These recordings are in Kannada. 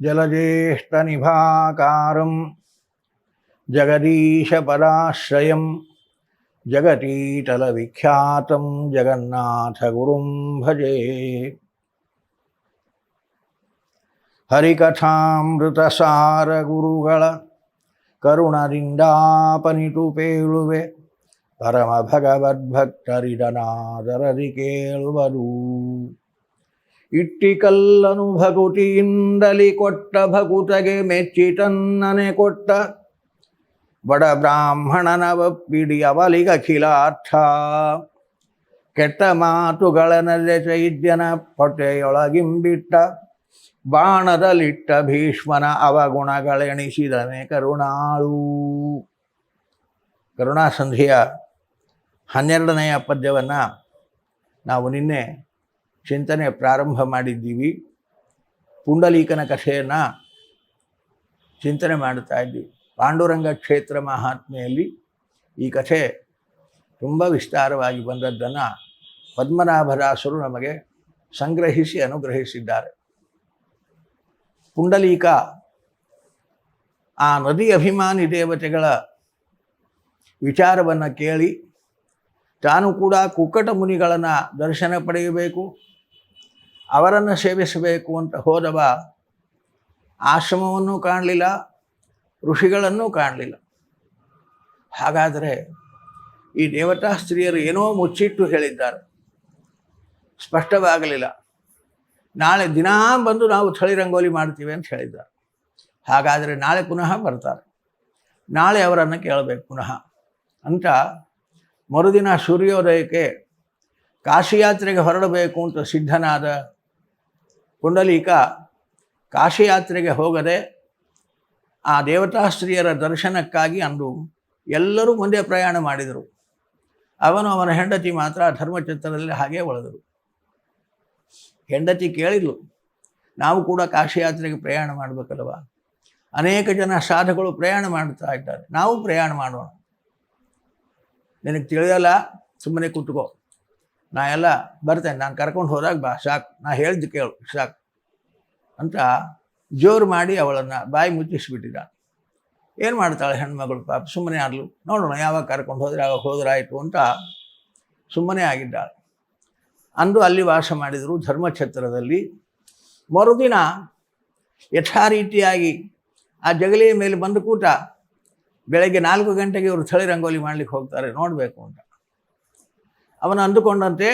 ಜಲಜ್ಯೇಷ್ಠನಿಭಾಕಾರಂ ಜಗದೀಶಪದಾಶ್ರಯಂ ಜಗತೀತಲವಿಖ್ಯಾತಂ ಜಗನ್ನಾಥಗುರುಂ ಭಜೆ. ಹರಿಕಥಾಮೃತಸಾರ ಗುರುಗಳ ಕರುಣದಿಂದಾಪನಿತು ಪೇಳುವೆ, ಪರಮ ಭಗವದ್ಭಕ್ತರಿದನಾದರದಿ ಕೇಳುವರು. ಇಟ್ಟಿಕಲ್ಲನು ಭಕುತಿಯಿಂದಲಿ ಕೊಟ್ಟ ಭಕುತಗೆ ಮೆಚ್ಚಿ ತನ್ನನೆ ಕೊಟ್ಟ, ಬಡ ಬ್ರಾಹ್ಮಣನ ಒಪ್ಪಿಡಿ ಅವಲಿಗಖಿಲಾರ್ಥ. ಕೆಟ್ಟ ಮಾತುಗಳನ್ನೆಲ್ಲ ಚೈದ್ಯನ ಹೊಟ್ಟೆಯೊಳಗಿಂಬಿಟ್ಟ, ಬಾಣದಲ್ಲಿಟ್ಟ ಭೀಷ್ಮನ ಅವಗುಣಗಳೆಣಿಸಿದನೆ ಕರುಣಾಳು. ಕರುಣಾಸಂಧಿಯ 12ನೆಯ ಪದ್ಯವನ್ನು ನಾವು ನಿನ್ನೆ ಚಿಂತನೆ ಪ್ರಾರಂಭ ಮಾಡಿದ್ದೀವಿ. ಪುಂಡಲೀಕನ ಕಥೆಯನ್ನು ಚಿಂತನೆ ಮಾಡುತ್ತಾ ಇದ್ದೀವಿ. ಪಾಂಡುರಂಗ ಕ್ಷೇತ್ರ ಮಹಾತ್ಮೆಯಲ್ಲಿ ಈ ಕಥೆ ತುಂಬ ವಿಸ್ತಾರವಾಗಿ ಬಂದದ್ದನ್ನು ಪದ್ಮನಾಭದಾಸರು ನಮಗೆ ಸಂಗ್ರಹಿಸಿ ಅನುಗ್ರಹಿಸಿದ್ದಾರೆ. ಪುಂಡಲೀಕ ಆ ನದಿ ಅಭಿಮಾನಿ ದೇವತೆಗಳ ವಿಚಾರವನ್ನು ಕೇಳಿ ತಾನು ಕೂಡ ಕುಕ್ಕಟ ಮುನಿಗಳನ್ನು ದರ್ಶನ ಪಡೆಯಬೇಕು, ಅವರನ್ನು ಸೇವಿಸಬೇಕು ಅಂತ ಹೋದವ ಆಶ್ರಮವನ್ನು ಕಾಣಲಿಲ್ಲ, ಋಷಿಗಳನ್ನೂ ಕಾಣಲಿಲ್ಲ. ಹಾಗಾದರೆ ಈ ದೇವತಾ ಸ್ತ್ರೀಯರು ಏನೋ ಮುಚ್ಚಿಟ್ಟು ಹೇಳಿದ್ದಾರೆ, ಸ್ಪಷ್ಟವಾಗಲಿಲ್ಲ. ನಾಳೆ ದಿನಾ ಬಂದು ನಾವು ಥಳಿ ರಂಗೋಲಿ ಮಾಡ್ತೀವಿ ಅಂತ ಹೇಳಿದ್ದಾರೆ. ಹಾಗಾದರೆ ನಾಳೆ ಪುನಃ ಬರ್ತಾರೆ, ನಾಳೆ ಅವರನ್ನು ಕೇಳಬೇಕು ಪುನಃ ಅಂತ ಮರುದಿನ ಸೂರ್ಯೋದಯಕ್ಕೆ ಕಾಶಿಯಾತ್ರೆಗೆ ಹೊರಡಬೇಕು ಅಂತ ಸಿದ್ಧನಾದ ಪುಂಡಲೀಕ ಕಾಶಿಯಾತ್ರೆಗೆ ಹೋಗದೆ ಆ ದೇವತಾ ಸ್ತ್ರೀಯರ ದರ್ಶನಕ್ಕಾಗಿ ಅಂದು ಎಲ್ಲರೂ ಮುಂದೆ ಪ್ರಯಾಣ ಮಾಡಿದರು. ಅವನು ಅವನ ಹೆಂಡತಿ ಮಾತ್ರ ಧರ್ಮಛತ್ರದಲ್ಲಿ ಹಾಗೇ ಉಳಿದರು. ಹೆಂಡತಿ ಕೇಳಿದ್ಲು, ನಾವು ಕೂಡ ಕಾಶಿಯಾತ್ರೆಗೆ ಪ್ರಯಾಣ ಮಾಡಬೇಕಲ್ವ, ಅನೇಕ ಜನ ಸಾಧುಗಳು ಪ್ರಯಾಣ ಮಾಡ್ತಾ ಇದ್ದಾರೆ, ನಾವು ಪ್ರಯಾಣ ಮಾಡೋಣ. ನಿನಗೆ ತಿಳಿಯಲ್ಲ, ಸುಮ್ಮನೆ ಕೂತ್ಕೋ, ನಾ ಎಲ್ಲ ಬರ್ತೇನೆ, ನಾನು ಕರ್ಕೊಂಡು ಹೋದಾಗ ಬಾ, ಸಾಕು, ನಾ ಹೇಳಿದ್ದು ಕೇಳು ಸಾಕು ಅಂತ ಜೋರು ಮಾಡಿ ಅವಳನ್ನು ಬಾಯಿ ಮುಚ್ಚಿಸ್ಬಿಟ್ಟಿದ್ದ. ಏನು ಮಾಡ್ತಾಳೆ ಹೆಣ್ಮಗಳು, ಪಾಪ ಸುಮ್ಮನೆ ಆದ್ಲು, ನೋಡೋಣ ಯಾವಾಗ ಕರ್ಕೊಂಡು ಹೋದರೆ ಆವಾಗ ಹೋದ್ರಾಯಿತು ಅಂತ ಸುಮ್ಮನೆ ಆಗಿದ್ದಾಳೆ. ಅಂದು ಅಲ್ಲಿ ವಾಸ ಮಾಡಿದರು ಧರ್ಮಛತ್ರದಲ್ಲಿ. ಮರುದಿನ ಯಥಾರೀತಿಯಾಗಿ ಆ ಜಗಲಿಯ ಮೇಲೆ ಬಂದು ಕೂತ. ಬೆಳಗ್ಗೆ 4 ಗಂಟೆಗೆ ಇವರು ಥಳಿ ರಂಗೋಲಿ ಮಾಡಲಿಕ್ಕೆ ಹೋಗ್ತಾರೆ, ನೋಡಬೇಕು ಅಂತ. ಅವನು ಅಂದುಕೊಂಡಂತೆ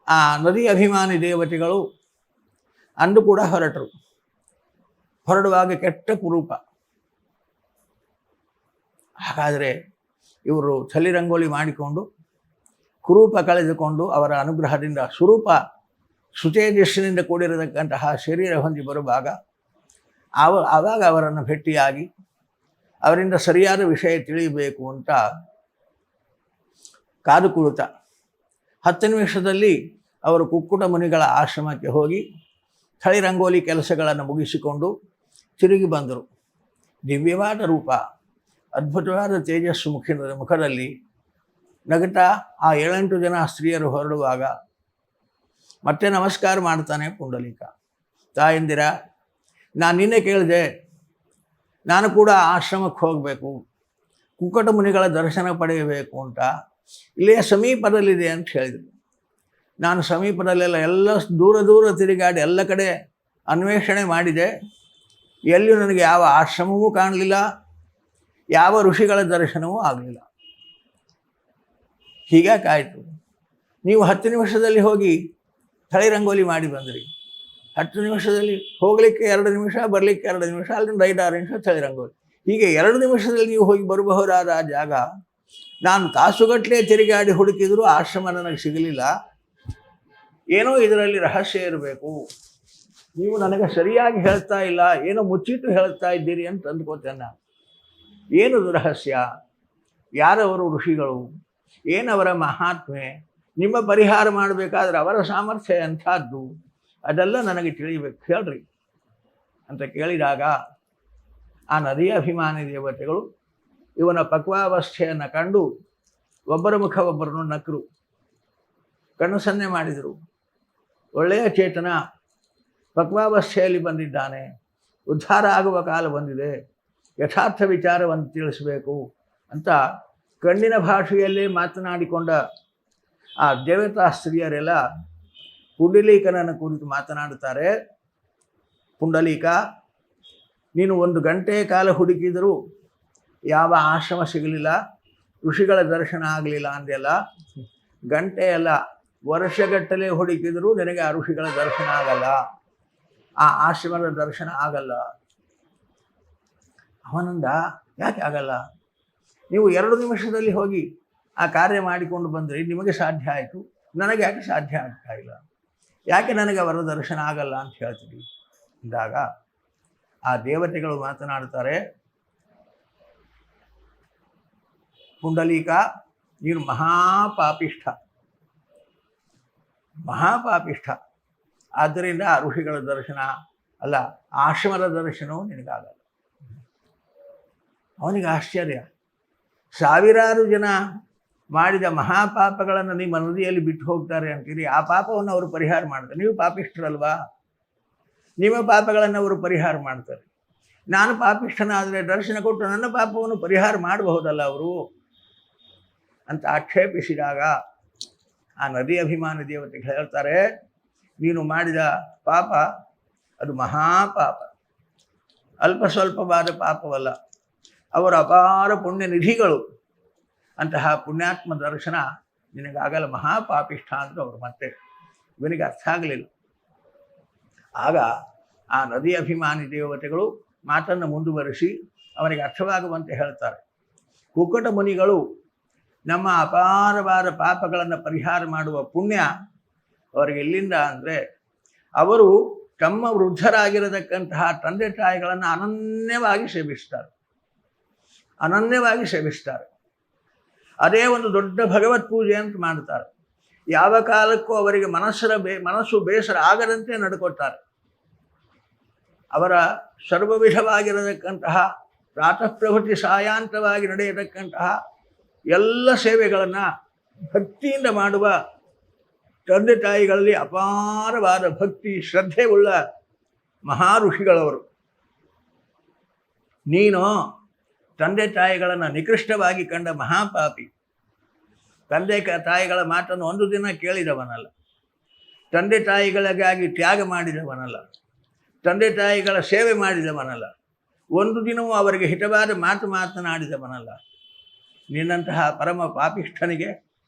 ಆ ನದಿ ಅಭಿಮಾನಿ ದೇವತೆಗಳು ಅಂದು ಕೂಡ ಹೊರಟರು. ಹೊರಡುವಾಗ ಕೆಟ್ಟ ಕುರೂಪ. ಹಾಗಾದರೆ ಇವರು ಥಳಿ ರಂಗೋಲಿ ಮಾಡಿಕೊಂಡು ಕುರೂಪ ಕಳೆದುಕೊಂಡು ಅವರ ಅನುಗ್ರಹದಿಂದ ಸ್ವರೂಪ ಸುತೇಜಸ್ಸಿನಿಂದ ಕೂಡಿರತಕ್ಕಂತಹ ಶರೀರ ಹೊಂದಿ ಬರುವಾಗ ಆವಾಗ ಅವರನ್ನು ಭೇಟಿಯಾಗಿ ಅವರಿಂದ ಸರಿಯಾದ ವಿಷಯ ತಿಳಿಯಬೇಕು ಅಂತ ಕಾದು ಕುಳಿತ. 10 ನಿಮಿಷದಲ್ಲಿ ಅವರು ಕುಕ್ಕುಟ ಮುನಿಗಳ ಆಶ್ರಮಕ್ಕೆ ಹೋಗಿ ಥಳಿ ರಂಗೋಲಿ ಕೆಲಸಗಳನ್ನು ಮುಗಿಸಿಕೊಂಡು ತಿರುಗಿ ಬಂದರು. ದಿವ್ಯವಾದ ರೂಪ, ಅದ್ಭುತವಾದ ತೇಜಸ್ಸು ಮುಖದಲ್ಲಿ ನಗುತ್ತಾ ಆ 7-8 ಜನ ಸ್ತ್ರೀಯರು ಹೊರಡುವಾಗ ಮತ್ತೆ ನಮಸ್ಕಾರ ಮಾಡ್ತಾನೆ ಪುಂಡಲೀಕ. ತಾಯಂದಿರ, ನಾನು ನಿನ್ನೆ ಕೇಳಿದೆ, ನಾನು ಕೂಡ ಆಶ್ರಮಕ್ಕೆ ಹೋಗಬೇಕು, ಕುಕ್ಕಟ ಮುನಿಗಳ ದರ್ಶನ ಪಡೆಯಬೇಕು ಅಂತ ಇಲ್ಲೇ ಸಮೀಪದಲ್ಲಿದೆ ಅಂತ ಹೇಳಿದರು. ನಾನು ಸಮೀಪದಲ್ಲೆಲ್ಲ ಎಲ್ಲ ದೂರ ತಿರುಗಾಡಿ ಎಲ್ಲ ಕಡೆ ಅನ್ವೇಷಣೆ ಮಾಡಿದೆ, ಎಲ್ಲಿಯೂ ನನಗೆ ಯಾವ ಆಶ್ರಮವೂ ಕಾಣಲಿಲ್ಲ, ಯಾವ ಋಷಿಗಳ ದರ್ಶನವೂ ಆಗಲಿಲ್ಲ. ಹೀಗಾಕಾಯಿತು. ನೀವು 10 ನಿಮಿಷದಲ್ಲಿ ಹೋಗಿ ಥಳಿ ರಂಗೋಲಿ ಮಾಡಿ ಬಂದ್ರಿ. 10 ನಿಮಿಷದಲ್ಲಿ ಹೋಗಲಿಕ್ಕೆ 2 ನಿಮಿಷ, ಬರಲಿಕ್ಕೆ 2 ನಿಮಿಷ, ಅಲ್ಲಿಂದ 5-6 ನಿಮಿಷ ಥಳಿ ರಂಗೋಲಿ. ಹೀಗೆ 2 ನಿಮಿಷದಲ್ಲಿ ನೀವು ಹೋಗಿ ಬರಬಹುದಾದ ಜಾಗ ನಾನು ತಾಸುಗಟ್ಟಲೆ ತಿರುಗಾಡಿ ಹುಡುಕಿದರೂ ಆಶ್ರಮ ನನಗೆ ಸಿಗಲಿಲ್ಲ. ಏನೋ ಇದರಲ್ಲಿ ರಹಸ್ಯ ಇರಬೇಕು, ನೀವು ನನಗೆ ಸರಿಯಾಗಿ ಹೇಳ್ತಾ ಇಲ್ಲ, ಏನೋ ಮುಚ್ಚಿಟ್ಟು ಹೇಳ್ತಾ ಇದ್ದೀರಿ ಅಂತ ಅಂದ್ಕೋತೇನೆ ನಾನು. ಏನದು ರಹಸ್ಯ? ಯಾರವರು ಋಷಿಗಳು? ಏನವರ ಮಹಾತ್ಮೆ? ನಿಮ್ಮ ಪರಿಹಾರ ಮಾಡಬೇಕಾದ್ರೆ ಅವರ ಸಾಮರ್ಥ್ಯ ಎಂಥದ್ದು? ಅದೆಲ್ಲ ನನಗೆ ತಿಳಿಬೇಕು, ಹೇಳ್ರಿ ಅಂತ ಕೇಳಿದಾಗ ಆ ನದಿಯ ಅಭಿಮಾನಿ ದೇವತೆಗಳು ಇವನ ಪಕ್ವಾವಸ್ಥೆಯನ್ನು ಕಂಡು ಒಬ್ಬರ ಮುಖ ಒಬ್ಬರನ್ನು ನಕ್ಕರು, ಕಣ್ಣು ಸನ್ನೆ ಮಾಡಿದರು. ಒಳ್ಳೆಯ ಚೇತನ, ಪಕ್ವಾವಸ್ಥೆಯಲ್ಲಿ ಬಂದಿದ್ದಾನೆ, ಉದ್ಧಾರ ಆಗುವ ಕಾಲ ಬಂದಿದೆ, ಯಥಾರ್ಥ ವಿಚಾರವನ್ನು ತಿಳಿಸಬೇಕು ಅಂತ ಕಣ್ಣಿನ ಭಾಷೆಯಲ್ಲೇ ಮಾತನಾಡಿಕೊಂಡ ಆ ದೇವತಾ ಸ್ತ್ರೀಯರೆಲ್ಲ ಪುಂಡಲೀಕನನ್ನು ಕುರಿತು ಮಾತನಾಡುತ್ತಾರೆ. ಪುಂಡಲೀಕ, ನೀನು 1 ಗಂಟೆ ಕಾಲ ಹುಡುಕಿದರೂ ಯಾವ ಆಶ್ರಮ ಸಿಗಲಿಲ್ಲ, ಋಷಿಗಳ ದರ್ಶನ ಆಗಲಿಲ್ಲ ಅಂದೆಲ್ಲ. ಗಂಟೆ ಅಲ್ಲ, ವರ್ಷಗಟ್ಟಲೆ ಹುಡುಕಿದರೂ ನಿನಗೆ ಆ ಋಷಿಗಳ ದರ್ಶನ ಆಗಲ್ಲ, ಆ ಆಶ್ರಮದ ದರ್ಶನ ಆಗಲ್ಲ. ಅವನಂದ, ಯಾಕೆ ಆಗಲ್ಲ? ನೀವು 2 ನಿಮಿಷದಲ್ಲಿ ಹೋಗಿ ಆ ಕಾರ್ಯ ಮಾಡಿಕೊಂಡು ಬಂದರೆ ನಿಮಗೆ ಸಾಧ್ಯ ಆಯಿತು, ನನಗೆ ಯಾಕೆ ಸಾಧ್ಯ ಆಗ್ತಾ ಇಲ್ಲ? ಯಾಕೆ ನನಗೆ ಅವರ ದರ್ಶನ ಆಗಲ್ಲ ಅಂತ ಹೇಳ್ತೀವಿ ಅಂದಾಗ ಆ ದೇವತೆಗಳು ಮಾತನಾಡ್ತಾರೆ, ಪುಂಡಲೀಕ, ನೀನು ಮಹಾಪಾಪಿಷ್ಠ, ಆದ್ದರಿಂದ ಆ ಋಷಿಗಳ ದರ್ಶನ ಅಲ್ಲ, ಆಶ್ರಮದ ದರ್ಶನವೂ ನಿನಗಾಗಲ್ಲ. ಅವನಿಗೆ ಆಶ್ಚರ್ಯ, ಸಾವಿರಾರು ಜನ ಮಾಡಿದ ಮಹಾಪಾಪಗಳನ್ನು ನಿಮ್ಮ ನದಿಯಲ್ಲಿ ಬಿಟ್ಟು ಹೋಗ್ತಾರೆ ಅಂತೀರಿ, ಆ ಪಾಪವನ್ನು ಅವರು ಪರಿಹಾರ ಮಾಡ್ತಾರೆ. ನೀವು ಪಾಪಿಷ್ಠರಲ್ವಾ, ನಿಮ್ಮ ಪಾಪಗಳನ್ನು ಅವರು ಪರಿಹಾರ ಮಾಡ್ತಾರೆ. ನಾನು ಪಾಪಿಷ್ಠನಾದರೆ ದರ್ಶನ ಕೊಟ್ಟು ನನ್ನ ಪಾಪವನ್ನು ಪರಿಹಾರ ಮಾಡಬಹುದಲ್ಲ ಅವರು ಅಂತ ಆಕ್ಷೇಪಿಸಿದಾಗ ಆ ನದಿ ಅಭಿಮಾನಿ ದೇವತೆಗಳು ಹೇಳ್ತಾರೆ, ನೀನು ಮಾಡಿದ ಪಾಪ ಅದು ಮಹಾಪಾಪ, ಅಲ್ಪ ಸ್ವಲ್ಪವಾದ ಪಾಪವಲ್ಲ, ಅವರ ಅಪಾರ ಪುಣ್ಯ ನಿಧಿಗಳು, ಅಂತಹ ಪುಣ್ಯಾತ್ಮ ದರ್ಶನ ನಿನಗಾಗಲ್ಲ, ಮಹಾಪಾಪಿಷ್ಠ ಅಂತ ಅವರು ಮತ್ತೆ ಇವನಿಗೆ ಅರ್ಥ ಆಗಲಿಲ್ಲ. ಆಗ ಆ ನದಿ ಅಭಿಮಾನಿ ದೇವತೆಗಳು ಮಾತನ್ನು ಮುಂದುವರಿಸಿ ಅವನಿಗೆ ಅರ್ಥವಾಗುವಂತೆ ಹೇಳ್ತಾರೆ, ಕುಕ್ಕಟ ಮುನಿಗಳು ನಮ್ಮ ಅಪಾರವಾದ ಪಾಪಗಳನ್ನು ಪರಿಹಾರ ಮಾಡುವ ಪುಣ್ಯ ಅವರಿಗೆ ಎಲ್ಲಿಂದ ಅಂದರೆ, ಅವರು ತಮ್ಮ ವೃದ್ಧರಾಗಿರತಕ್ಕಂತಹ ತಂದೆ ತಾಯಿಗಳನ್ನು ಅನನ್ಯವಾಗಿ ಸೇವಿಸ್ತಾರೆ. ಅದೇ ಒಂದು ದೊಡ್ಡ ಭಗವತ್ ಪೂಜೆ ಅಂತ ಮಾಡ್ತಾರೆ. ಯಾವ ಕಾಲಕ್ಕೂ ಅವರಿಗೆ ಮನಸ್ಸು ಬೇಸರ ಆಗದಂತೆ ನಡ್ಕೊತಾರೆ. ಅವರ ಸರ್ವವಿಧವಾಗಿರತಕ್ಕಂತಹ ಪ್ರಾತಃ ಪ್ರಭೃತಿ ಸಾಯಾಂತವಾಗಿ ನಡೆಯತಕ್ಕಂತಹ ಎಲ್ಲ ಸೇವೆಗಳನ್ನು ಭಕ್ತಿಯಿಂದ ಮಾಡುವ ತಂದೆ ತಾಯಿಗಳಲ್ಲಿ ಅಪಾರವಾದ ಭಕ್ತಿ ಶ್ರದ್ಧೆ ಉಳ್ಳ ಮಹಾ ಋಷಿಗಳವರು. ನೀನು ತಂದೆ ತಾಯಿಗಳನ್ನು ನಿಕೃಷ್ಟವಾಗಿ ಕಂಡ ಮಹಾಪಾಪಿ, ತಂದೆ ತಾಯಿಗಳ ಮಾತನ್ನು ಒಂದು ದಿನ ಕೇಳಿದವನಲ್ಲ, ತಂದೆ ತಾಯಿಗಳಿಗಾಗಿ ತ್ಯಾಗ ಮಾಡಿದವನಲ್ಲ, ತಂದೆ ತಾಯಿಗಳ ಸೇವೆ ಮಾಡಿದವನಲ್ಲ, ಒಂದು ದಿನವೂ ಅವರಿಗೆ ಹಿತವಾದ ಮಾತನಾಡಿದವನಲ್ಲ. ನಿನ್ನಂತಹ ಪರಮ ಪಾಪಿಷ್ಠನಿಗೆ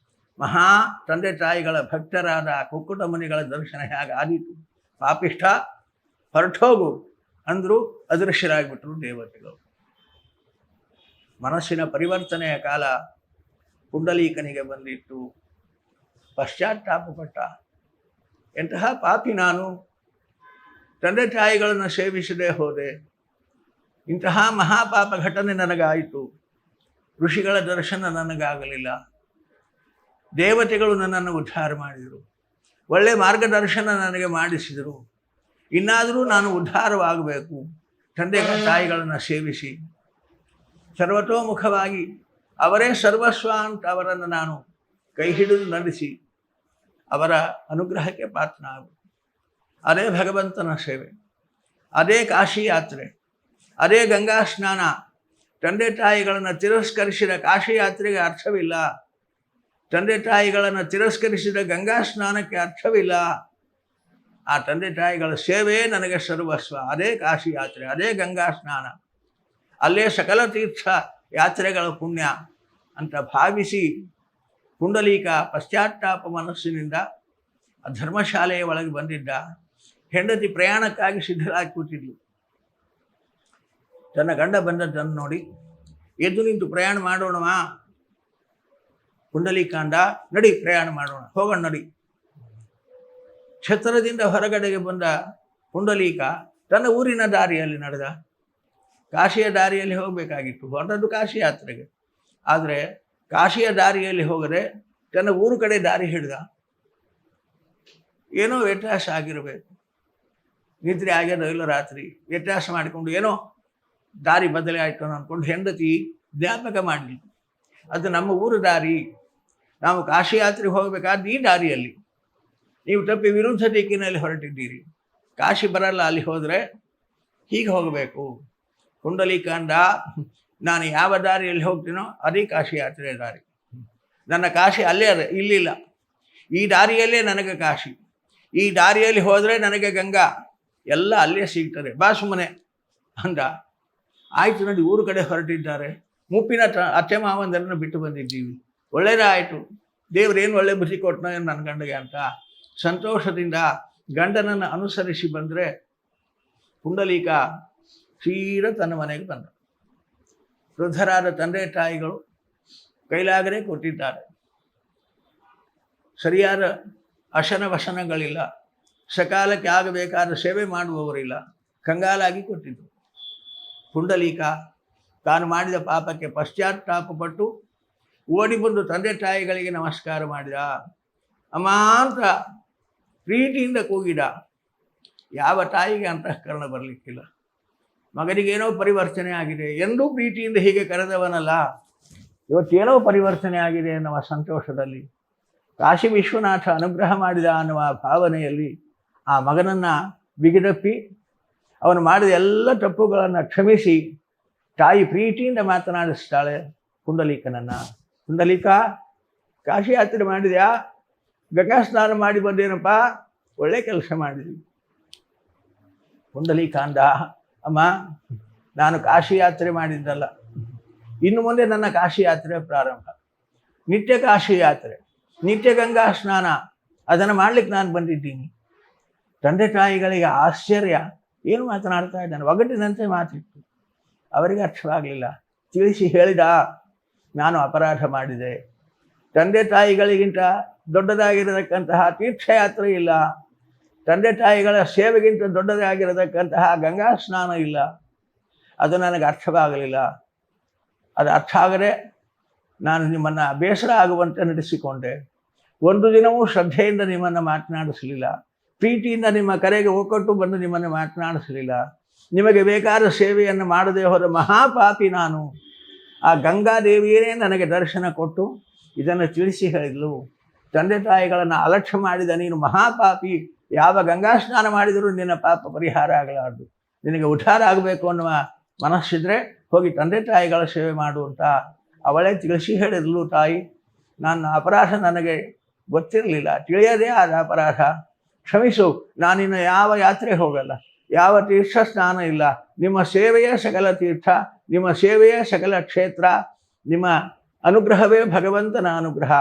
ಮಹಾ ತಂದೆ ತಾಯಿಗಳ ಭಕ್ತರಾದ ಕುಕ್ಕುಟ ಮುನಿಗಳ ದರ್ಶನ ಹೇಗೆ ಆದೀತು? ಪಾಪಿಷ್ಠ, ಹೊರಟೋಗು ಅಂದರೂ ಅದೃಶ್ಯರಾಗಿಬಿಟ್ರು ದೇವತೆಗಳು. ಮನಸ್ಸಿನ ಪರಿವರ್ತನೆಯ ಕಾಲ ಪುಂಡಲೀಕನಿಗೆ ಬಂದಿತ್ತು. ಪಶ್ಚಾತ್ತಾಪಪಟ್ಟ, ಎಂತಹ ಪಾಪಿ ನಾನು, ತಂದೆ ತಾಯಿಗಳನ್ನು ಸೇವಿಸದೇ ಹೋದೆ, ಇಂತಹ ಮಹಾಪಾಪ ಘಟನೆ ನನಗಾಯಿತು, ಋಷಿಗಳ ದರ್ಶನ ನನಗಾಗಲಿಲ್ಲ, ದೇವತೆಗಳು ನನ್ನನ್ನು ಉದ್ಧಾರ ಮಾಡಿದರು, ಒಳ್ಳೆಯ ಮಾರ್ಗದರ್ಶನ ನನಗೆ ಮಾಡಿಸಿದರು, ಇನ್ನಾದರೂ ನಾನು ಉದ್ಧಾರವಾಗಬೇಕು, ತಂದೆ ತಾಯಿಗಳನ್ನು ಸೇವಿಸಿ ಸರ್ವತೋಮುಖವಾಗಿ ಅವರೇ ಸರ್ವಸ್ವ ಅಂತ ಅವರನ್ನು ನಾನು ಕೈ ಹಿಡಿದು ನಡೆಸಿ ಅವರ ಅನುಗ್ರಹಕ್ಕೆ ಪಾತ್ರನಾಗಬೇಕು. ಅದೇ ಭಗವಂತನ ಸೇವೆ, ಅದೇ ಕಾಶಿ ಯಾತ್ರೆ, ಅದೇ ಗಂಗಾ ಸ್ನಾನ. ತಂದೆ ತಾಯಿಗಳನ್ನು ತಿರಸ್ಕರಿಸಿದ ಕಾಶಿ ಯಾತ್ರೆಗೆ ಅರ್ಥವಿಲ್ಲ, ತಂದೆ ತಾಯಿಗಳನ್ನು ತಿರಸ್ಕರಿಸಿದ ಗಂಗಾ ಸ್ನಾನಕ್ಕೆ ಅರ್ಥವಿಲ್ಲ. ಆ ತಂದೆ ತಾಯಿಗಳ ಸೇವೆ ನನಗೆ ಸರ್ವಸ್ವ, ಅದೇ ಕಾಶಿ ಯಾತ್ರೆ, ಅದೇ ಗಂಗಾ ಸ್ನಾನ, ಅಲ್ಲೇ ಸಕಲ ತೀರ್ಥ ಯಾತ್ರೆಗಳ ಪುಣ್ಯ ಅಂತ ಭಾವಿಸಿ ಪುಂಡಲೀಕ ಪಶ್ಚಾತ್ತಾಪ ಮನಸ್ಸಿನಿಂದ ಧರ್ಮಶಾಲೆಯ ಒಳಗೆ ಬಂದಿದ್ದ. ಹೆಂಡತಿ ಪ್ರಯಾಣಕ್ಕಾಗಿ ಸಿದ್ಧರಾಗಿ ಕೂತಿದ್ಲು. ತನ್ನ ಗಂಡ ಬಂದದ್ದನ್ನು ನೋಡಿ ಎದ್ದು ನಿಂತು ಪ್ರಯಾಣ ಮಾಡೋಣವಾ? ಪುಂಡಲೀಕ ಅಂದ, ನಡಿ ಪ್ರಯಾಣ ಮಾಡೋಣ, ಹೋಗೋಣ ನಡಿ. ಛತ್ರದಿಂದ ಹೊರಗಡೆಗೆ ಬಂದ ಪುಂಡಲೀಕ ತನ್ನ ಊರಿನ ದಾರಿಯಲ್ಲಿ ನಡೆದ. ಕಾಶಿಯ ದಾರಿಯಲ್ಲಿ ಹೋಗಬೇಕಾಗಿತ್ತು, ಹೊರಟದ್ದು ಕಾಶಿ ಯಾತ್ರೆಗೆ. ಆದರೆ ಕಾಶಿಯ ದಾರಿಯಲ್ಲಿ ಹೋಗದೆ ತನ್ನ ಊರು ಕಡೆ ದಾರಿ ಹಿಡಿದ. ಏನೋ ವ್ಯತ್ಯಾಸ ಆಗಿರಬೇಕು, ನಿದ್ರೆ ಆಗ್ಯದ ಇಲ್ಲ ರಾತ್ರಿ, ವ್ಯತ್ಯಾಸ ಮಾಡಿಕೊಂಡು ಏನೋ ದಾರಿ ಬದಲೇ ಆಯಿತು ಅಂದ್ಕೊಂಡು ಹೆಂಡತಿ ಜ್ಞಾಪಕ ಮಾಡಲಿ, ಅದು ನಮ್ಮ ಊರು ದಾರಿ, ನಾವು ಕಾಶಿ ಯಾತ್ರೆಗೆ ಹೋಗಬೇಕಾದ್ರೆ ಈ ದಾರಿಯಲ್ಲಿ, ನೀವು ತಪ್ಪಿ ವಿರುದ್ಧ ದಿಕ್ಕಿನಲ್ಲಿ ಹೊರಟಿದ್ದೀರಿ, ಕಾಶಿ ಬರಲ್ಲ, ಅಲ್ಲಿ ಹೋದರೆ ಹೀಗೆ ಹೋಗಬೇಕು. ಪುಂಡಲೀಕಾಂಡ, ನಾನು ಯಾವ ದಾರಿಯಲ್ಲಿ ಹೋಗ್ತೀನೋ ಅದೇ ಕಾಶಿ ಯಾತ್ರೆ ದಾರಿ. ನನ್ನ ಕಾಶಿ ಅಲ್ಲೇ ಅದ, ಇಲ್ಲಿಲ್ಲ. ಈ ದಾರಿಯಲ್ಲೇ ನನಗೆ ಕಾಶಿ, ಈ ದಾರಿಯಲ್ಲಿ ಹೋದರೆ ನನಗೆ ಗಂಗಾ, ಎಲ್ಲ ಅಲ್ಲೇ ಸಿಗ್ತದೆ, ಬಾ ಸುಮ್ಮನೆ ಅಂದ. ಆಯಿತು ನೋಡಿ, ಊರು ಕಡೆ ಹೊರಟಿದ್ದಾರೆ. ಮುಪ್ಪಿನ ಅತ್ತೆ ಮಾವಂದರನ್ನು ಬಿಟ್ಟು ಬಂದಿದ್ದೀವಿ, ಒಳ್ಳೆಯದಾಯಿತು, ದೇವರೇನು ಒಳ್ಳೆ ಬುದ್ಧಿ ಕೊಟ್ಟನೋ ನನ್ನ ಗಂಡಗೆ ಅಂತ ಸಂತೋಷದಿಂದ ಗಂಡನನ್ನು ಅನುಸರಿಸಿ ಬಂದರೆ ಪುಂಡಲೀಕ ಸೀದಾ ತನ್ನ ಮನೆಗೆ ಬಂದ. ವೃದ್ಧರಾದ ತಂದೆ ತಾಯಿಗಳು ಕೈಲಾಗರೆ ಕೊಟ್ಟಿದ್ದಾರೆ. ಸರಿಯಾದ ಅಶನ ವಶನಗಳಿಲ್ಲ, ಸಕಾಲಕ್ಕೆ ಆಗಬೇಕಾದ ಸೇವೆ ಮಾಡುವವರಿಲ್ಲ, ಕಂಗಾಲಾಗಿ ಕೊಟ್ಟಿದ್ದು. ಪುಂಡಲೀಕ ತಾನು ಮಾಡಿದ ಪಾಪಕ್ಕೆ ಪಶ್ಚಾತ್ತಾಪಪಟ್ಟು ಓಡಿ ಬಂದು ತಂದೆ ತಾಯಿಗಳಿಗೆ ನಮಸ್ಕಾರ ಮಾಡಿದ. ಅಮ್ಮ ಅಂತ ಪ್ರೀತಿಯಿಂದ ಕೂಗಿದ. ಯಾವ ತಾಯಿಗೆ ಅಂತಃಕರಣ ಬರಲಿಕ್ಕಿಲ್ಲ. ಮಗನಿಗೇನೋ ಪರಿವರ್ತನೆ ಆಗಿದೆ, ಎಂದೂ ಪ್ರೀತಿಯಿಂದ ಹೀಗೆ ಕರೆದವನಲ್ಲ, ಇವತ್ತೇನೋ ಪರಿವರ್ತನೆ ಆಗಿದೆ ಎನ್ನುವ ಸಂತೋಷದಲ್ಲಿ, ಕಾಶಿ ವಿಶ್ವನಾಥ ಅನುಗ್ರಹ ಮಾಡಿದ ಅನ್ನುವ ಭಾವನೆಯಲ್ಲಿ ಆ ಮಗನನ್ನು ಬಿಗಿದಪ್ಪಿ ಅವನು ಮಾಡಿದ ಎಲ್ಲ ತಪ್ಪುಗಳನ್ನು ಕ್ಷಮಿಸಿ ತಾಯಿ ಪ್ರೀತಿಯಿಂದ ಮಾತನಾಡಿಸ್ತಾಳೆ ಪುಂಡಲೀಕನನ್ನು. ಪುಂಡಲೀಕ, ಕಾಶಿ ಯಾತ್ರೆ ಮಾಡಿದ್ಯಾ? ಗಂಗಾ ಸ್ನಾನ ಮಾಡಿ ಬಂದೇನಪ್ಪ, ಒಳ್ಳೆ ಕೆಲಸ ಮಾಡಿದ್ವಿ. ಪುಂಡಲೀಕ ಅಂದ, ಅಮ್ಮ ನಾನು ಕಾಶಿ ಯಾತ್ರೆ ಮಾಡಿದ್ದಲ್ಲ, ಇನ್ನು ಮುಂದೆ ನನ್ನ ಕಾಶಿ ಯಾತ್ರೆ ಪ್ರಾರಂಭ. ನಿತ್ಯ ಕಾಶಿ ಯಾತ್ರೆ, ನಿತ್ಯ ಗಂಗಾ ಸ್ನಾನ, ಅದನ್ನು ಮಾಡಲಿಕ್ಕೆ ನಾನು ಬಂದಿದ್ದೀನಿ. ತಂದೆ ತಾಯಿಗಳಿಗೆ ಆಶ್ಚರ್ಯ, ಏನು ಮಾತನಾಡ್ತಾ ಇದ್ದಾನೆ, ಒಗಟಿನಂತೆ ಮಾತಿತ್ತು. ಅವರಿಗೆ ಅರ್ಥವಾಗಲಿಲ್ಲ. ತಿಳಿಸಿ ಹೇಳಿದ, ನಾನು ಅಪರಾಧ ಮಾಡಿದೆ. ತಂದೆ ತಾಯಿಗಳಿಗಿಂತ ದೊಡ್ಡದಾಗಿರತಕ್ಕಂತಹ ತೀರ್ಥಯಾತ್ರೆ ಇಲ್ಲ, ತಂದೆ ತಾಯಿಗಳ ಸೇವೆಗಿಂತ ದೊಡ್ಡದಾಗಿರತಕ್ಕಂತಹ ಗಂಗಾ ಸ್ನಾನ ಇಲ್ಲ. ಅದು ನನಗೆ ಅರ್ಥವಾಗಲಿಲ್ಲ. ಅದು ಅರ್ಥ ಆಗದೆ ನಾನು ನಿಮ್ಮನ್ನು ಬೇಸರ ಆಗುವಂತೆ ನಡೆಸಿಕೊಂಡೆ. ಒಂದು ದಿನವೂ ಶ್ರದ್ಧೆಯಿಂದ ನಿಮ್ಮನ್ನು ಮಾತನಾಡಿಸಲಿಲ್ಲ, ಪ್ರೀತಿಯಿಂದ ನಿಮ್ಮ ಕರೆಗೆ ಒಕ್ಕಟ್ಟು ಬಂದು ನಿಮ್ಮನ್ನು ಮಾತನಾಡಿಸಲಿಲ್ಲ. ನಿಮಗೆ ಬೇಕಾದ ಸೇವೆಯನ್ನು ಮಾಡದೆ ಹೋದ ಮಹಾಪಾಪಿ ನಾನು. ಆ ಗಂಗಾದೇವಿಯೇ ನನಗೆ ದರ್ಶನ ಕೊಟ್ಟು ಇದನ್ನು ತಿಳಿಸಿ ಹೇಳಿದ್ಲು. ತಂದೆ ತಾಯಿಗಳನ್ನು ಅಲಕ್ಷ್ಯ ಮಾಡಿದ ನೀನು ಮಹಾಪಾಪಿ, ಯಾವ ಗಂಗಾ ಸ್ನಾನ ಮಾಡಿದರೂ ನಿನ್ನ ಪಾಪ ಪರಿಹಾರ ಆಗಲಾರದು. ನಿನಗೆ ಉದ್ಧಾರ ಆಗಬೇಕು ಅನ್ನುವ ಮನಸ್ಸಿದ್ರೆ ಹೋಗಿ ತಂದೆ ತಾಯಿಗಳ ಸೇವೆ ಮಾಡು ಅಂತ ಅವಳೇ ತಿಳಿಸಿ ಹೇಳಿದ್ಲು. ತಾಯಿ, ನನ್ನ ಅಪರಾಧ ನನಗೆ ಗೊತ್ತಿರಲಿಲ್ಲ, ತಿಳಿಯದೇ ಆದ ಅಪರಾಧ, ಕ್ಷಮಿಸು. ನಾನಿನ್ನು ಯಾವ ಯಾತ್ರೆ ಹೋಗಲ್ಲ, ಯಾವ ತೀರ್ಥ ಸ್ನಾನ ಇಲ್ಲ. ನಿಮ್ಮ ಸೇವೆಯೇ ಸಕಲ ತೀರ್ಥ, ನಿಮ್ಮ ಸೇವೆಯೇ ಸಕಲ ಕ್ಷೇತ್ರ, ನಿಮ್ಮ ಅನುಗ್ರಹವೇ ಭಗವಂತನ ಅನುಗ್ರಹ.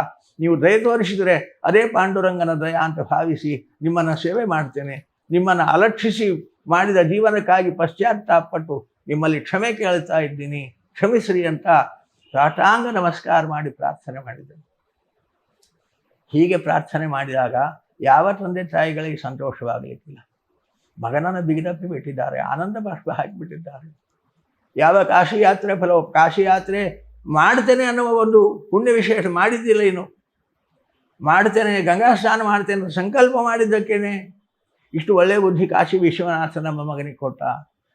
ನೀವು ದಯ ತೋರಿಸಿದರೆ ಅದೇ ಪಾಂಡುರಂಗನ ದಯ ಅಂತ ಭಾವಿಸಿ ನಿಮ್ಮನ್ನು ಸೇವೆ ಮಾಡ್ತೇನೆ. ನಿಮ್ಮನ್ನು ಅಲಕ್ಷಿಸಿ ಮಾಡಿದ ಜೀವನಕ್ಕಾಗಿ ಪಶ್ಚಾತ್ತಾಪಪಟ್ಟು ನಿಮ್ಮಲ್ಲಿ ಕ್ಷಮೆ ಕೇಳ್ತಾ ಇದ್ದೀನಿ, ಕ್ಷಮಿಸ್ರಿ ಅಂತ ಸಾಷ್ಟಾಂಗ ನಮಸ್ಕಾರ ಮಾಡಿ ಪ್ರಾರ್ಥನೆ ಮಾಡಿದ್ದೇನೆ. ಹೀಗೆ ಪ್ರಾರ್ಥನೆ ಮಾಡಿದಾಗ ಯಾವ ತಂದೆ ತಾಯಿಗಳಿಗೆ ಸಂತೋಷವಾಗಲಿಕ್ಕಿಲ್ಲ. ಮಗನನ್ನು ಬಿಗಿದಪ್ಪಿ ಬಿಟ್ಟಿದ್ದಾರೆ, ಆನಂದ ಬಾಷ್ಪ ಹಾಕಿಬಿಟ್ಟಿದ್ದಾರೆ. ಯಾವ ಕಾಶಿ ಯಾತ್ರೆ ಫಲವೋ, ಕಾಶಿ ಯಾತ್ರೆ ಮಾಡ್ತೇನೆ ಅನ್ನುವ ಒಂದು ಪುಣ್ಯ ವಿಶೇಷ ಮಾಡಿದ್ದಿಲ್ಲ, ಇನ್ನು ಮಾಡ್ತೇನೆ, ಗಂಗಾ ಸ್ನಾನ ಮಾಡ್ತೇನೆ ಅಂತ ಸಂಕಲ್ಪ ಮಾಡಿದ್ದಕ್ಕೇನೆ ಇಷ್ಟು ಒಳ್ಳೆಯ ಬುದ್ಧಿ ಕಾಶಿ ವಿಶ್ವನಾಥ ನಮ್ಮ ಮಗನಿಗೆ ಕೊಟ್ಟ.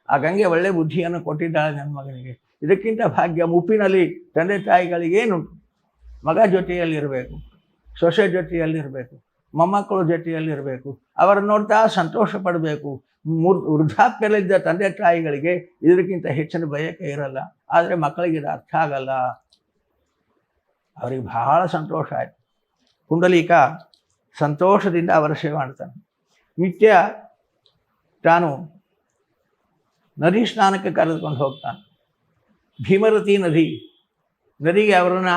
ಆ ಗಂಗೆ ಒಳ್ಳೆ ಬುದ್ಧಿಯನ್ನು ಕೊಟ್ಟಿದ್ದಾಳೆ ನನ್ನ ಮಗನಿಗೆ. ಇದಕ್ಕಿಂತ ಭಾಗ್ಯ ಮುಪ್ಪಿನಲ್ಲಿ ತಂದೆ ತಾಯಿಗಳಿಗೇನುಂಟು? ಮಗ ಜೊತೆಯಲ್ಲಿರಬೇಕು, ಸೊಸೆ ಜೊತೆಯಲ್ಲಿರಬೇಕು, ಮೊಮ್ಮಕ್ಕಳು ಜೊತೆಯಲ್ಲಿರಬೇಕು, ಅವರನ್ನು ನೋಡ್ತಾ ಸಂತೋಷ ಪಡಬೇಕು. ವೃದ್ಧಾಪ್ಯದಲ್ಲಿದ್ದ ತಂದೆ ತಾಯಿಗಳಿಗೆ ಇದಕ್ಕಿಂತ ಹೆಚ್ಚಿನ ಬಯಕೆ ಇರಲ್ಲ. ಆದರೆ ಮಕ್ಕಳಿಗೆ ಇದು ಅರ್ಥ ಆಗಲ್ಲ. ಅವರಿಗೆ ಬಹಳ ಸಂತೋಷ ಆಯಿತು. ಪುಂಡಲೀಕ ಸಂತೋಷದಿಂದ ಅವರ ಸೇವೆ ಮಾಡ್ತಾನೆ. ನಿತ್ಯ ತಾನು ನದಿ ಸ್ನಾನಕ್ಕೆ ಕರೆದುಕೊಂಡು ಹೋಗ್ತಾನೆ. ಭೀಮರತಿ ನದಿಗೆ ಅವರನ್ನು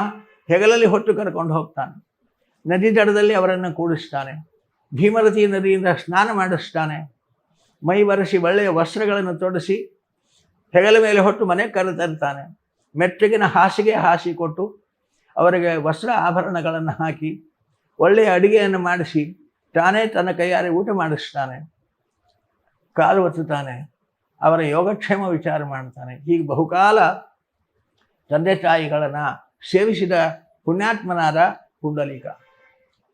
ಹೆಗಲಲ್ಲಿ ಹೊತ್ತು ಕರ್ಕೊಂಡು ಹೋಗ್ತಾನೆ. ನದಿ ದಡದಲ್ಲಿ ಅವರನ್ನು ಕೂಡಿಸ್ತಾನೆ. ಭೀಮರತಿ ನದಿಯಿಂದ ಸ್ನಾನ ಮಾಡಿಸ್ತಾನೆ. ಮೈ ಬರೆಸಿ ಒಳ್ಳೆಯ ವಸ್ತ್ರಗಳನ್ನು ತೊಡಿಸಿ ಹೆಗಲ ಮೇಲೆ ಹೊತ್ತು ಮನೆಗೆ ಕರೆತರ್ತಾನೆ. ಮೆಟ್ಟಗಿನ ಹಾಸಿಗೆ ಹಾಸಿಕೊಟ್ಟು ಅವರಿಗೆ ವಸ್ತ್ರ ಆಭರಣಗಳನ್ನು ಹಾಕಿ ಒಳ್ಳೆಯ ಅಡುಗೆಯನ್ನು ಮಾಡಿಸಿ ತಾನೇ ತನ್ನ ಕೈಯಾರೆ ಊಟ ಮಾಡಿಸ್ತಾನೆ. ಕಾಲು ಒತ್ತುತ್ತಾನೆ. ಅವರ ಯೋಗಕ್ಷೇಮ ವಿಚಾರ ಮಾಡ್ತಾನೆ. ಹೀಗೆ ಬಹುಕಾಲ ತಂದೆ ತಾಯಿಗಳನ್ನು ಸೇವಿಸಿದ ಪುಣ್ಯಾತ್ಮನಾದ ಪುಂಡಲೀಕ.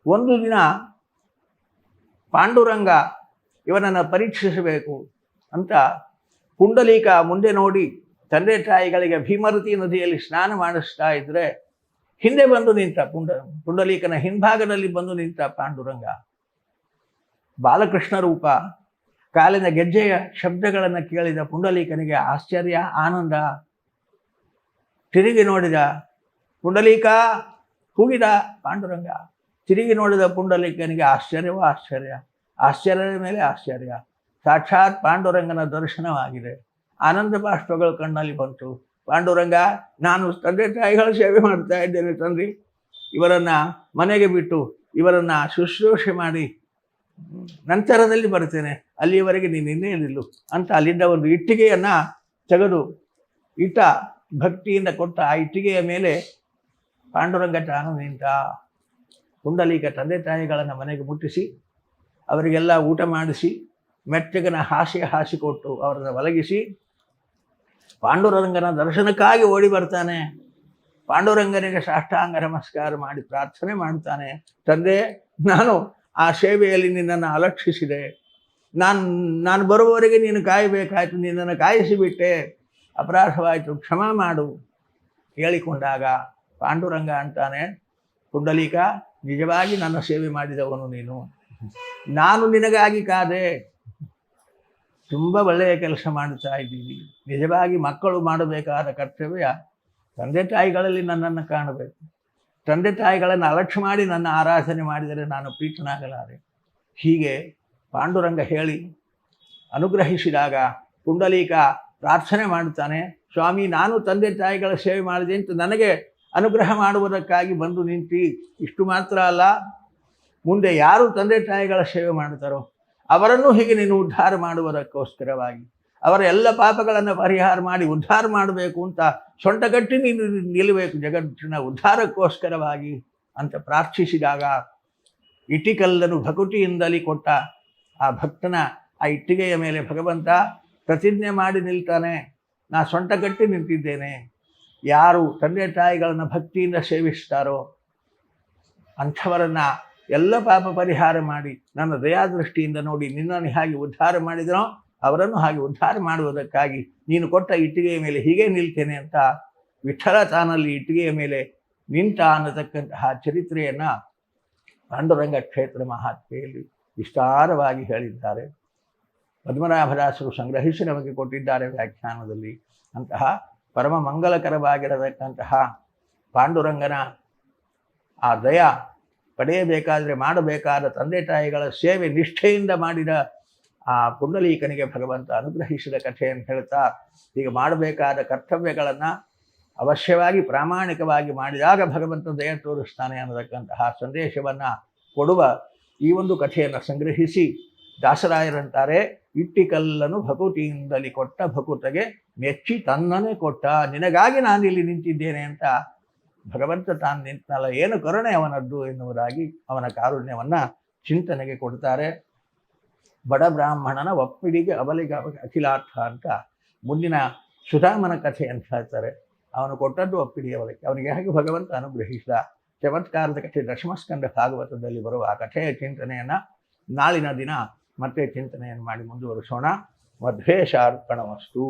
ಒಂದು ದಿನ ಪಾಂಡುರಂಗ ಇವನನ್ನು ಪರೀಕ್ಷಿಸಬೇಕು ಅಂತ ಪುಂಡಲೀಕ ಮುಂದೆ ನೋಡಿ ತಂದೆ ತಾಯಿಗಳಿಗೆ ಭೀಮರತಿ ನದಿಯಲ್ಲಿ ಸ್ನಾನ ಮಾಡಿಸ್ತಾ ಇದ್ದರೆ ಹಿಂದೆ ಬಂದು ನಿಂತ ಪುಂಡಲೀಕನ ಹಿಂಭಾಗದಲ್ಲಿ ಬಂದು ನಿಂತ ಪಾಂಡುರಂಗ. ಬಾಲಕೃಷ್ಣ ರೂಪ, ಕಾಲಿನ ಗೆಜ್ಜೆಯ ಶಬ್ದಗಳನ್ನು ಕೇಳಿದ ಪುಂಡಲೀಕನಿಗೆ ಆಶ್ಚರ್ಯ, ಆನಂದ. ತಿರುಗಿ ನೋಡಿದ ಪುಂಡಲೀಕ, ಕೂಗಿದ ಪಾಂಡುರಂಗ. ತಿರುಗಿ ನೋಡಿದ ಪುಂಡಲೀಕನಿಗೆ ಆಶ್ಚರ್ಯವೋ ಆಶ್ಚರ್ಯ, ಆಶ್ಚರ್ಯದ ಮೇಲೆ ಆಶ್ಚರ್ಯ. ಸಾಕ್ಷಾತ್ ಪಾಂಡುರಂಗನ ದರ್ಶನವಾಗಿದೆ. ಆನಂದ ಬಾಷ್ಪಗಳು ಕಣ್ಣಲ್ಲಿ ಬಂತು. ಪಾಂಡುರಂಗ, ನಾನು ತಂದೆ ತಾಯಿಗಳ ಸೇವೆ ಮಾಡ್ತಾ ಇದ್ದೇನೆ ತಂದೆ, ಇವರನ್ನು ಮನೆಗೆ ಬಿಟ್ಟು ಇವರನ್ನು ಶುಶ್ರೂಷೆ ಮಾಡಿ ನಂತರದಲ್ಲಿ ಬರ್ತೇನೆ, ಅಲ್ಲಿಯವರೆಗೆ ನೀನು ಇನ್ನೇ ನಿಲ್ಲು ಅಂತ ಅಲ್ಲಿಂದ ಒಂದು ಇಟ್ಟಿಗೆಯನ್ನು ತೆಗೆದು ಇಟ್ಟ. ಭಕ್ತಿಯಿಂದ ಕೊಟ್ಟ ಆ ಇಟ್ಟಿಗೆಯ ಮೇಲೆ ಪಾಂಡುರಂಗ ತಾನು ನಿಂತ. ಪುಂಡಲೀಕ ತಂದೆ ತಾಯಿಗಳನ್ನು ಮನೆಗೆ ಮುಟ್ಟಿಸಿ ಅವರಿಗೆಲ್ಲ ಊಟ ಮಾಡಿಸಿ ಮೆಚ್ಚಗನ ಹಾಸಿಕೊಟ್ಟು ಅವರನ್ನು ಒಲಗಿಸಿ ಪಾಂಡುರಂಗನ ದರ್ಶನಕ್ಕಾಗಿ ಓಡಿ ಬರ್ತಾನೆ. ಪಾಂಡುರಂಗನಿಗೆ ಸಾಷ್ಟಾಂಗ ನಮಸ್ಕಾರ ಮಾಡಿ ಪ್ರಾರ್ಥನೆ ಮಾಡ್ತಾನೆ. ತಂದೆ, ನಾನು ಆ ಸೇವೆಯಲ್ಲಿ ನಿನ್ನನ್ನು ಅಲಕ್ಷಿಸಿದೆ. ನಾನು ಬರುವವರೆಗೆ ನೀನು ಕಾಯಬೇಕಾಯ್ತು, ನಿನ್ನನ್ನು ಕಾಯಿಸಿಬಿಟ್ಟೆ, ಅಪರಾಧವಾಯಿತು, ಕ್ಷಮಾ ಮಾಡು ಹೇಳಿಕೊಂಡಾಗ ಪಾಂಡುರಂಗ ಅಂತಾನೆ, ಪುಂಡಲೀಕ, ನಿಜವಾಗಿ ನನ್ನ ಸೇವೆ ಮಾಡಿದವನು ನೀನು. ನಾನು ನಿನಗಾಗಿ ಕಾದೆ. ತುಂಬ ಒಳ್ಳೆಯ ಕೆಲಸ ಮಾಡ್ತಾ ಇದ್ದೀವಿ. ನಿಜವಾಗಿ ಮಕ್ಕಳು ಮಾಡಬೇಕಾದ ಕರ್ತವ್ಯ ತಂದೆ ತಾಯಿಗಳಲ್ಲಿ ನನ್ನನ್ನು ಕಾಣಬೇಕು. ತಂದೆ ತಾಯಿಗಳನ್ನು ಅಲಕ್ಷ್ಯ ಮಾಡಿ ನನ್ನ ಆರಾಧನೆ ಮಾಡಿದರೆ ನಾನು ಪ್ರೀತನಾಗಲಾರೆ. ಹೀಗೆ ಪಾಂಡುರಂಗ ಹೇಳಿ ಅನುಗ್ರಹಿಸಿದಾಗ ಪುಂಡಲೀಕ ಪ್ರಾರ್ಥನೆ ಮಾಡ್ತಾನೆ, ಸ್ವಾಮಿ, ನಾನು ತಂದೆ ತಾಯಿಗಳ ಸೇವೆ ಮಾಡಿದೆ ಅಂತ ನನಗೆ ಅನುಗ್ರಹ ಮಾಡುವುದಕ್ಕಾಗಿ ಬಂದು ನಿಂತು. ಇಷ್ಟು ಮಾತ್ರ ಅಲ್ಲ, ಮುಂದೆ ಯಾರು ತಂದೆ ತಾಯಿಗಳ ಸೇವೆ ಮಾಡ್ತಾರೋ ಅವರನ್ನು ಹೀಗೆ ನೀನು ಉದ್ಧಾರ ಮಾಡುವುದಕ್ಕೋಸ್ಕರವಾಗಿ, ಅವರ ಎಲ್ಲ ಪಾಪಗಳನ್ನು ಪರಿಹಾರ ಮಾಡಿ ಉದ್ಧಾರ ಮಾಡಬೇಕು ಅಂತ ಸೊಂಟಗಟ್ಟಿ ನೀನು ನಿಲ್ಲಬೇಕು ಜಗತ್ತಿನ ಉದ್ಧಾರಕ್ಕೋಸ್ಕರವಾಗಿ ಅಂತ ಪ್ರಾರ್ಥಿಸಿದಾಗ ಇಟಿಕಲ್ಲನ್ನು ಭಕುಟಿಯಿಂದಲೇ ಕೊಟ್ಟ ಆ ಭಕ್ತನ ಆ ಇಟ್ಟಿಗೆಯ ಮೇಲೆ ಭಗವಂತ ಪ್ರತಿಜ್ಞೆ ಮಾಡಿ ನಿಲ್ತಾನೆ, ನಾ ಸೊಂಟಗಟ್ಟಿ ನಿಂತಿದ್ದೇನೆ. ಯಾರು ತಂದೆ ತಾಯಿಗಳನ್ನು ಭಕ್ತಿಯಿಂದ ಸೇವಿಸ್ತಾರೋ ಅಂಥವರನ್ನು ಎಲ್ಲ ಪಾಪ ಪರಿಹಾರ ಮಾಡಿ ನನ್ನ ದಯಾದೃಷ್ಟಿಯಿಂದ ನೋಡಿ ನಿನ್ನನ್ನು ಹಾಗೆ ಉದ್ಧಾರ ಮಾಡಿದನೋ ಅವರನ್ನು ಹಾಗೆ ಉದ್ಧಾರ ಮಾಡುವುದಕ್ಕಾಗಿ ನೀನು ಕೊಟ್ಟ ಇಟ್ಟಿಗೆಯ ಮೇಲೆ ಹೀಗೆ ನಿಲ್ತೇನೆ ಅಂತ ವಿಠಲ ತಾನಲ್ಲಿ ಇಟ್ಟಿಗೆಯ ಮೇಲೆ ನಿಂತ ಅನ್ನತಕ್ಕಂತಹ ಚರಿತ್ರೆಯನ್ನು ಪಾಂಡುರಂಗ ಕ್ಷೇತ್ರ ಮಹಾತ್ಮೆಯಲ್ಲಿ ವಿಸ್ತಾರವಾಗಿ ಹೇಳಿದ್ದಾರೆ. ಪದ್ಮನಾಭದಾಸರು ಸಂಗ್ರಹಿಸಿ ನಮಗೆ ಕೊಟ್ಟಿದ್ದಾರೆ ವ್ಯಾಖ್ಯಾನದಲ್ಲಿ. ಅಂತಹ ಪರಮ ಮಂಗಲಕರವಾಗಿರತಕ್ಕಂತಹ ಪಾಂಡುರಂಗನ ಆ ದಯ ಪಡೆಯಬೇಕಾದರೆ ಮಾಡಬೇಕಾದ ತಂದೆ ತಾಯಿಗಳ ಸೇವೆ ನಿಷ್ಠೆಯಿಂದ ಮಾಡಿದ ಆ ಪುಂಡಲೀಕನಿಗೆ ಭಗವಂತ ಅನುಗ್ರಹಿಸಿದ ಕಥೆಯನ್ನು ಹೇಳ್ತಾ, ಈಗ ಮಾಡಬೇಕಾದ ಕರ್ತವ್ಯಗಳನ್ನು ಅವಶ್ಯವಾಗಿ ಪ್ರಾಮಾಣಿಕವಾಗಿ ಮಾಡಿದಾಗ ಭಗವಂತ ದಯ ತೋರಿಸ್ತಾನೆ ಅನ್ನತಕ್ಕಂತಹ ಸಂದೇಶವನ್ನು ಕೊಡುವ ಈ ಒಂದು ಕಥೆಯನ್ನು ಸಂಗ್ರಹಿಸಿ ದಾಸರಾಯರಂತಾರೆ, ಇಟ್ಟಿಕಲ್ಲನ್ನು ಭಕುತಿಯಿಂದಲೇ ಕೊಟ್ಟ ಭಕುತಗೆ ಮೆಚ್ಚಿ ತನ್ನನೇ ಕೊಟ್ಟ, ನಿನಗಾಗಿ ನಾನಿಲ್ಲಿ ನಿಂತಿದ್ದೇನೆ ಅಂತ ಭಗವಂತ ತಾನು ನಿಂತನಲ್ಲ, ಏನು ಕರುಣೆ ಅವನದ್ದು ಎನ್ನುವುದಾಗಿ ಅವನ ಕಾರುಣ್ಯವನ್ನು ಚಿಂತನೆಗೆ ಕೊಡ್ತಾರೆ. ಬಡ ಬ್ರಾಹ್ಮಣನ ಒಪ್ಪಿಡಿಗೆ ಅವಲಿಗೆ ಅಖಿಲಾರ್ಥ ಅಂತ ಮುಂದಿನ ಸುಧಾಮನ ಕಥೆ ಅಂತ ಹೇಳ್ತಾರೆ. ಅವನು ಕೊಟ್ಟದ್ದು ಒಪ್ಪಿಡಿ ಅವಲಿಗೆ, ಅವನಿಗೆ ಹೇಗೆ ಭಗವಂತ ಅನುಗ್ರಹಿಸಿದ ಚಮತ್ಕಾರದ ಕಥೆ ದಶಮಸ್ಕಂದ ಭಾಗವತದಲ್ಲಿ ಬರುವ ಆ ಕಥೆಯ ಚಿಂತನೆಯನ್ನು ನಾಳಿನ ದಿನ ಮತ್ತೆ ಚಿಂತನೆಯನ್ನು ಮಾಡಿ ಮುಂದುವರಿಸೋಣ. ಮಧ್ವೇಶಾರ್ಪಣಮಸ್ತು.